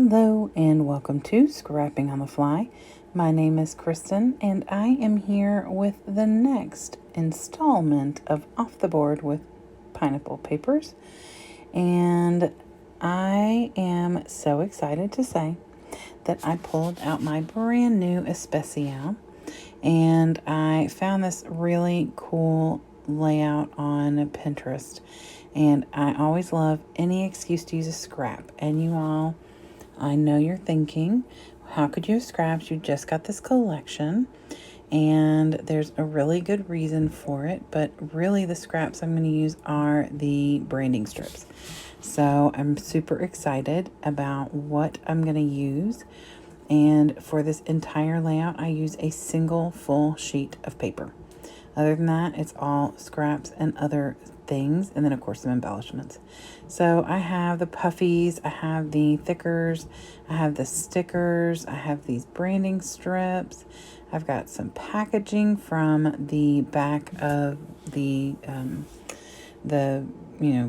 Hello and welcome to Scrapping on the Fly. My name is Kristen and I am here with the next installment of Off the Board with Pineapple Papers. And I am so excited to say that I pulled out my brand new Especial and I found this really cool layout on Pinterest. And I always love any excuse to use a scrap. And you all, I know you're thinking, how could you have scraps? You just got this collection. And there's a really good reason for it. But really the scraps I'm going to use are the branding strips. So I'm super excited about what I'm going to use. And for this entire layout, I use a single full sheet of paper. Other than that, it's all scraps and other things, and then of course some embellishments. So I have the puffies, I have the thickers, I have the stickers, I have these branding strips, I've got some packaging from the back of the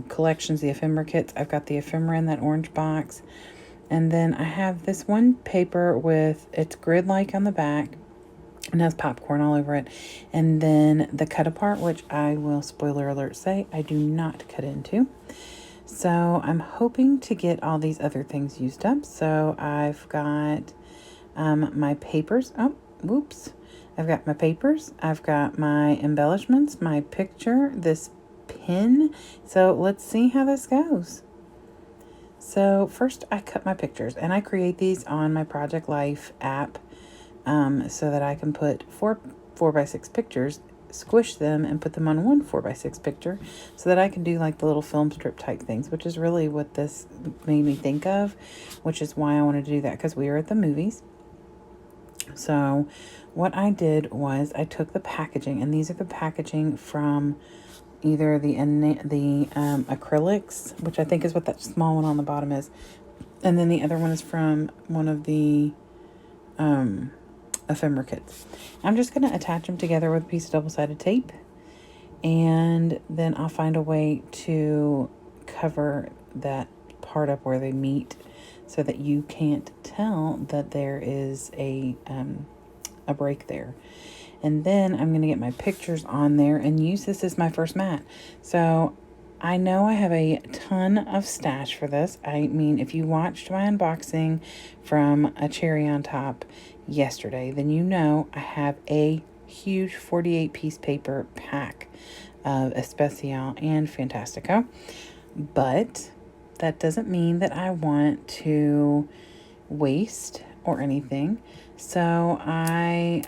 collections, the ephemera kits. I've got the ephemera in that orange box, and then I have this one paper with, it's grid-like on the back and has popcorn all over it. And then the cut apart, which I will, spoiler alert, say I do not cut into. So I'm hoping to get all these other things used up. So I've got my papers. Oh, whoops. I've got my papers. I've got my embellishments, my picture, this pin. So let's see how this goes. So first I cut my pictures, and I create these on my Project Life app. So that I can put four 4x6 pictures, squish them, and put them on one 4x6 picture, so that I can do like the little film strip type things, which is really what this made me think of, which is why I wanted to do that, because we were at the movies. So what I did was I took the packaging, and these are the packaging from either the acrylics, which I think is what that small one on the bottom is, and then the other one is from one of the ephemera kits. I'm just going to attach them together with a piece of double-sided tape, and then I'll find a way to cover that part up where they meet so that you can't tell that there is a break there. And then I'm going to get my pictures on there and use this as my first mat. So I know I have a ton of stash for this. I mean, if you watched my unboxing from a cherry on top yesterday, then you know I have a huge 48-piece paper pack of Especial and Fantastico. But that doesn't mean that I want to waste or anything. So I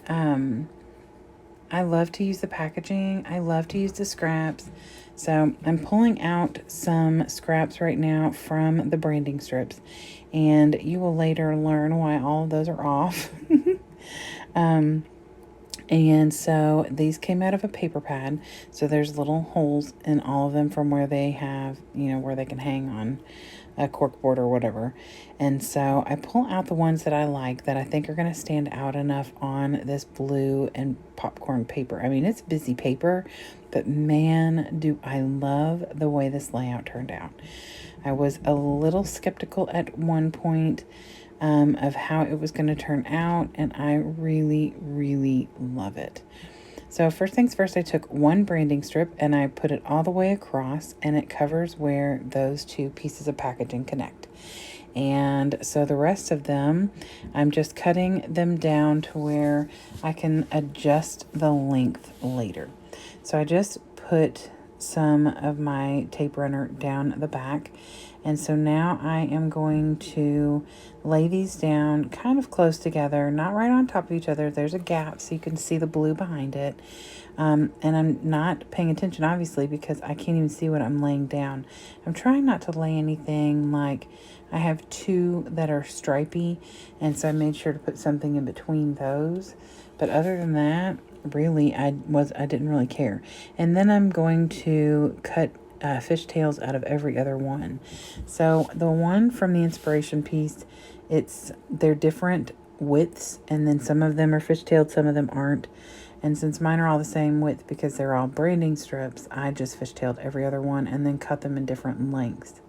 love to use the packaging. I love to use the scraps. So I'm pulling out some scraps right now from the branding strips, and you will later learn why all of those are off. And so these came out of a paper pad. So there's little holes in all of them from where they have, where they can hang on a cork board or whatever. And so I pull out the ones that I like, that I think are going to stand out enough on this blue and popcorn paper. I mean, it's busy paper, but man, do I love the way this layout turned out. I was a little skeptical at one point of how it was going to turn out, and I really, really love it. So first things first, I took one branding strip and I put it all the way across, and it covers where those two pieces of packaging connect. And so the rest of them, I'm just cutting them down to where I can adjust the length later. So I just put some of my tape runner down the back. And so now I am going to lay these down kind of close together, not right on top of each other. There's a gap so you can see the blue behind it. And I'm not paying attention, obviously, because I can't even see what I'm laying down. I'm trying not to lay anything like, I have two that are stripy, and so I made sure to put something in between those. But other than that, really, I didn't really care. And then I'm going to cut fishtails out of every other one. So the one from the inspiration piece, they're different widths, and then some of them are fishtailed, some of them aren't. And since mine are all the same width because they're all branding strips, I just fishtailed every other one and then cut them in different lengths.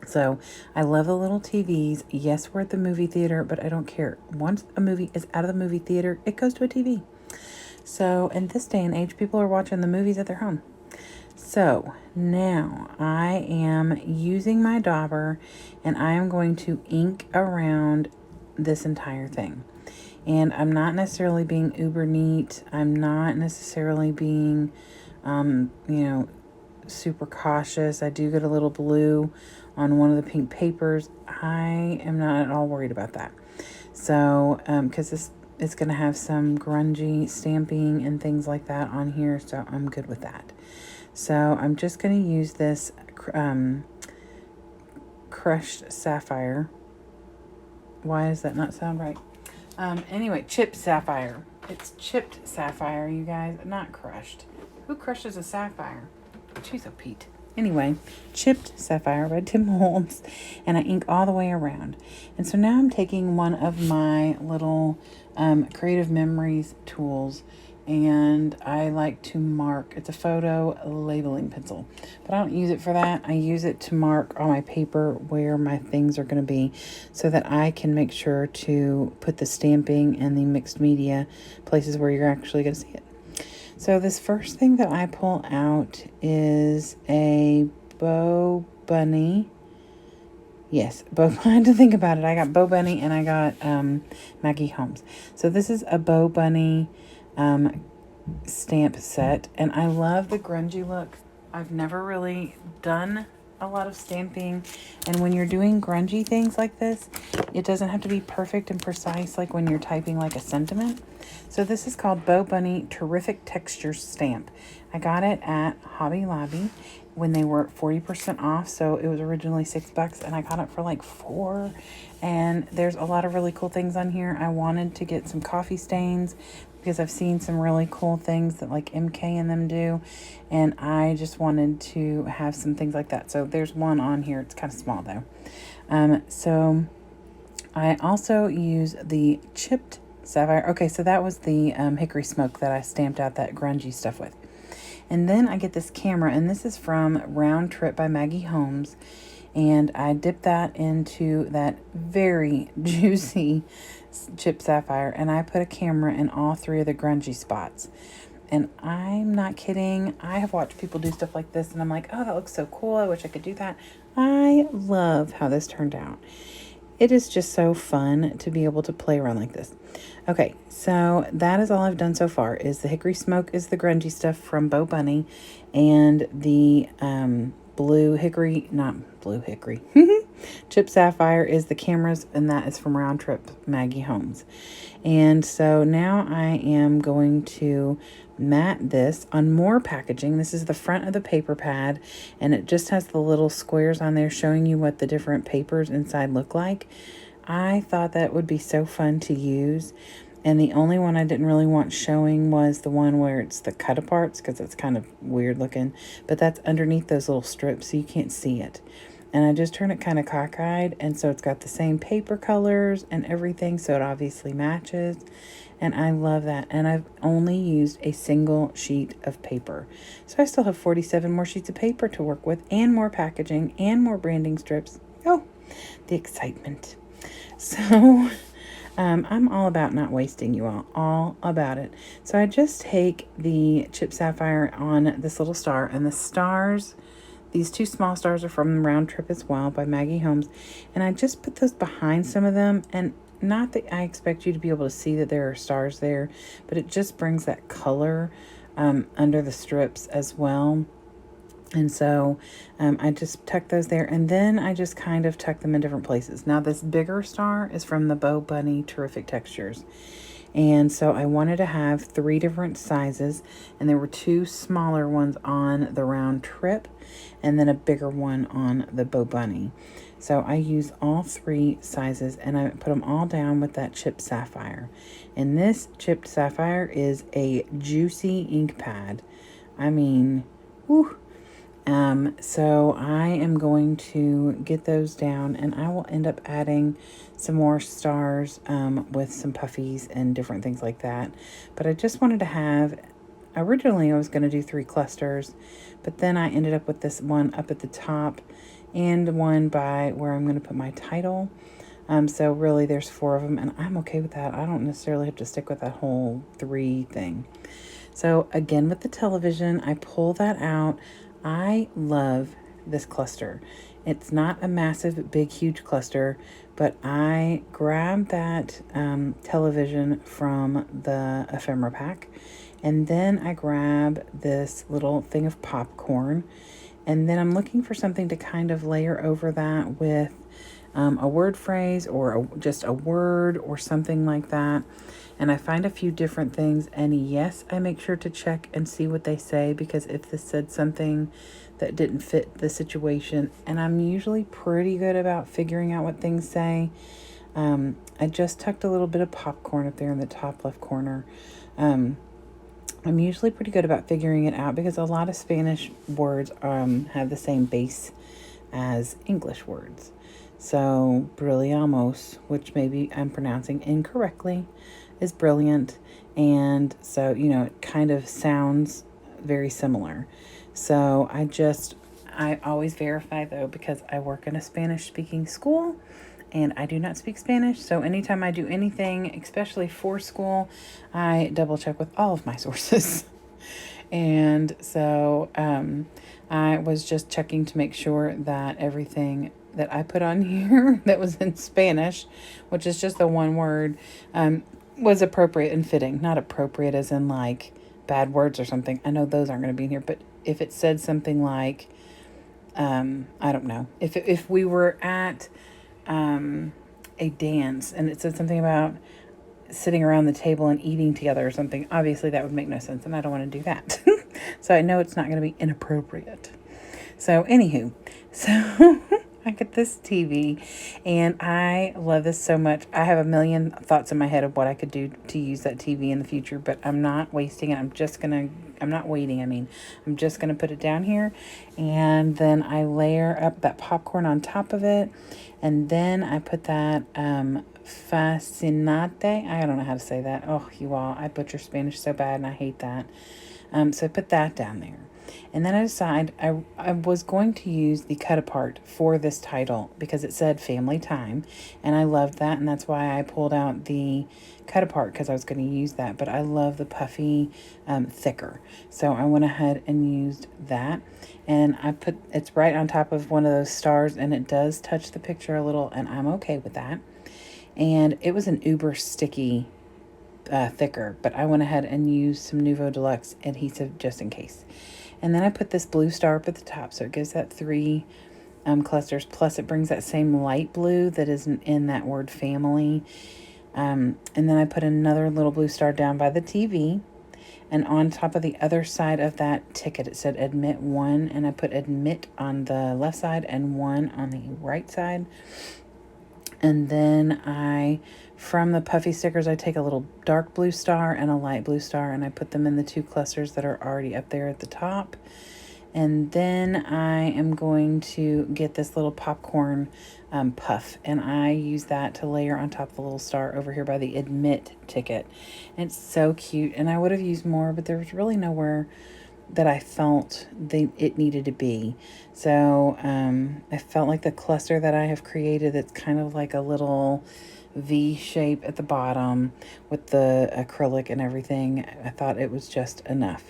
So I love the little TVs. Yes, we're at the movie theater, but I don't care. Once a movie is out of the movie theater, it goes to a TV. So in this day and age, people are watching the movies at their home. So now I am using my dauber and I am going to ink around this entire thing. And I'm not necessarily being uber neat. I'm not necessarily being, super cautious. I do get a little blue on one of the pink papers. I am not at all worried about that. So, because this is going to have some grungy stamping and things like that on here, so I'm good with that. So I'm just going to use this crushed sapphire. Why does that not sound right? Anyway, chipped sapphire. It's chipped sapphire, you guys, not crushed. Who crushes a sapphire? Jeez, oh Pete. Anyway, chipped sapphire by Tim Holmes, and I ink all the way around. And so now I'm taking one of my little Creative Memories tools, and I like to mark. It's a photo labeling pencil, but I don't use it for that. I use it to mark on my paper where my things are going to be, so that I can make sure to put the stamping and the mixed media places where you're actually going to see it. So this first thing that I pull out is a Bo Bunny. Yes, I had to think about it. I got Bo Bunny and I got Maggie Holmes. So this is a Bo Bunny stamp set, and I love the grungy look. I've never really done a lot of stamping, and when you're doing grungy things like this, it doesn't have to be perfect and precise like when you're typing like a sentiment. So this is called Bo Bunny Terrific Texture Stamp. I got it at Hobby Lobby when they were 40% off. So it was originally $6 and I got it for like $4. And there's a lot of really cool things on here. I wanted to get some coffee stains because I've seen some really cool things that like MK and them do. And I just wanted to have some things like that. So there's one on here. It's kind of small though. So I also use the chipped sapphire. Okay, so that was the hickory smoke that I stamped out that grungy stuff with. And then I get this camera, and this is from Round Trip by Maggie Holmes. And I dip that into that very juicy chipped sapphire, and I put a camera in all three of the grungy spots. And I'm not kidding. I have watched people do stuff like this, and I'm like, oh, that looks so cool. I wish I could do that. I love how this turned out. It is just so fun to be able to play around like this. Okay, so that is all I've done so far. Is the hickory smoke is the grungy stuff from Bo Bunny, and the blue hickory, not blue hickory, chip sapphire is the cameras, and that is from Round Trip Maggie Holmes. And so now I am going to mat this on more packaging. This is the front of the paper pad, and it just has the little squares on there showing you what the different papers inside look like. I thought that would be so fun to use, and the only one I didn't really want showing was the one where it's the cut aparts, because it's kind of weird looking, but that's underneath those little strips so you can't see it. And I just turn it kind of cockeyed, and so it's got the same paper colors and everything, so it obviously matches. And I love that. And I've only used a single sheet of paper. So I still have 47 more sheets of paper to work with, and more packaging, and more branding strips. Oh, the excitement. So I'm all about not wasting, you all about it. So I just take the chip sapphire on this little star, and the stars, these two small stars are from Round Trip as well by Maggie Holmes. And I just put those behind some of them, and not that I expect you to be able to see that there are stars there, but it just brings that color under the strips as well. And so I just tuck those there, and then I just kind of tuck them in different places. Now this bigger star is from the Bo Bunny Terrific Textures. And so I wanted to have 3 different sizes, and there were 2 smaller ones on the Round Trip, and then a bigger one on the Bo Bunny. So I use all 3 sizes, and I put them all down with that chipped sapphire. And this chipped sapphire is a juicy ink pad. I mean, whew. So I am going to get those down, and I will end up adding some more stars with some puffies and different things like that. But I just wanted to have, originally I was going to do 3 clusters, but then I ended up with this one up at the top, and one by where I'm going to put my title. So really there's 4 of them, and I'm okay with that. I don't necessarily have to stick with that whole 3 thing. So again, with the television, I pull that out. I love this cluster. It's not a massive, big, huge cluster, but I grabbed that television from the ephemera pack, and then I grab this little thing of popcorn, and then I'm looking for something to kind of layer over that with a word phrase or just a word or something like that. And I find a few different things, and yes, I make sure to check and see what they say, because if this said something that didn't fit the situation, and I'm usually pretty good about figuring out what things say. I just tucked a little bit of popcorn up there in the top left corner. I'm usually pretty good about figuring it out because a lot of Spanish words have the same base as English words. So, brillamos, which maybe I'm pronouncing incorrectly, is brilliant. And so, it kind of sounds very similar. So, I always verify though, because I work in a Spanish speaking school and I do not speak Spanish. So, anytime I do anything, especially for school, I double check with all of my sources. And so, I was just checking to make sure that everything that I put on here that was in Spanish, which is just the one word, was appropriate and fitting. Not appropriate as in like bad words or something. I know those aren't going to be in here, but if it said something like, I don't know, if we were at a dance and it said something about sitting around the table and eating together or something, obviously that would make no sense, and I don't want to do that. So I know it's not going to be inappropriate. So anywho, so I get this TV, and I love this so much. I have a million thoughts in my head of what I could do to use that TV in the future, but I'm not wasting it. I'm not waiting. I'm just going to put it down here, and then I layer up that popcorn on top of it, and then I put that fascinate. I don't know how to say that. Oh, you all, I butcher Spanish so bad, and I hate that. So I put that down there. And then I decided I was going to use the cut apart for this title because it said family time. And I loved that. And that's why I pulled out the cut apart, because I was going to use that. But I love the puffy, thicker. So I went ahead and used that. And it's right on top of one of those stars. And it does touch the picture a little. And I'm okay with that. And it was an uber sticky thicker, but I went ahead and used some Nuvo Deluxe adhesive just in case. And then I put this blue star up at the top, so it gives that 3 clusters, plus it brings that same light blue that is in that word family. And then I put another little blue star down by the TV, and on top of the other side of that ticket it said admit 1, and I put admit on the left side and 1 on the right side. And then from the puffy stickers, I take a little dark blue star and a light blue star, and I put them in the 2 clusters that are already up there at the top. And then I am going to get this little popcorn puff, and I use that to layer on top of the little star over here by the admit ticket. And it's so cute, and I would have used more, but there was really nowhere that I felt it needed to be. So I felt like the cluster that I have created, it's kind of like a little V shape at the bottom with the acrylic and everything, I thought it was just enough.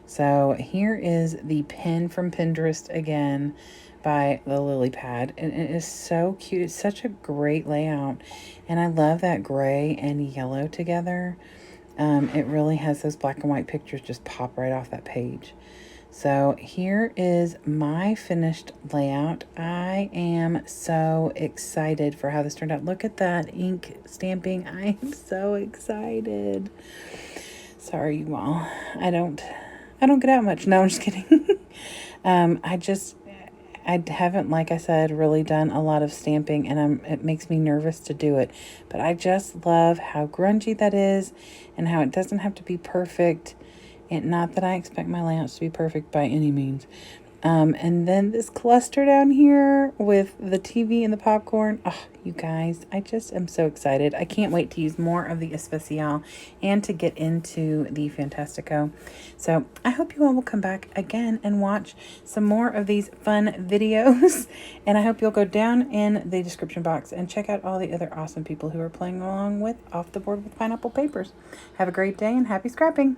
So here is the pen from Pinterest again by the Lily Pad, and it is so cute. It's such a great layout, and I love that gray and yellow together. It really has those black and white pictures just pop right off that page. So here is my finished layout. I am so excited for how this turned out. Look at that ink stamping. I am so excited. Sorry, you all. I don't get out much. No, I'm just kidding. I haven't, like I said, really done a lot of stamping, and it makes me nervous to do it. But I just love how grungy that is and how it doesn't have to be perfect. And not that I expect my layouts to be perfect by any means. And then this cluster down here with the TV and the popcorn. Oh, you guys, I just am so excited. I can't wait to use more of the Especial and to get into the Fantastico. So I hope you all will come back again and watch some more of these fun videos. And I hope you'll go down in the description box and check out all the other awesome people who are playing along with Off the Board with Pineapple Papers. Have a great day and happy scrapping.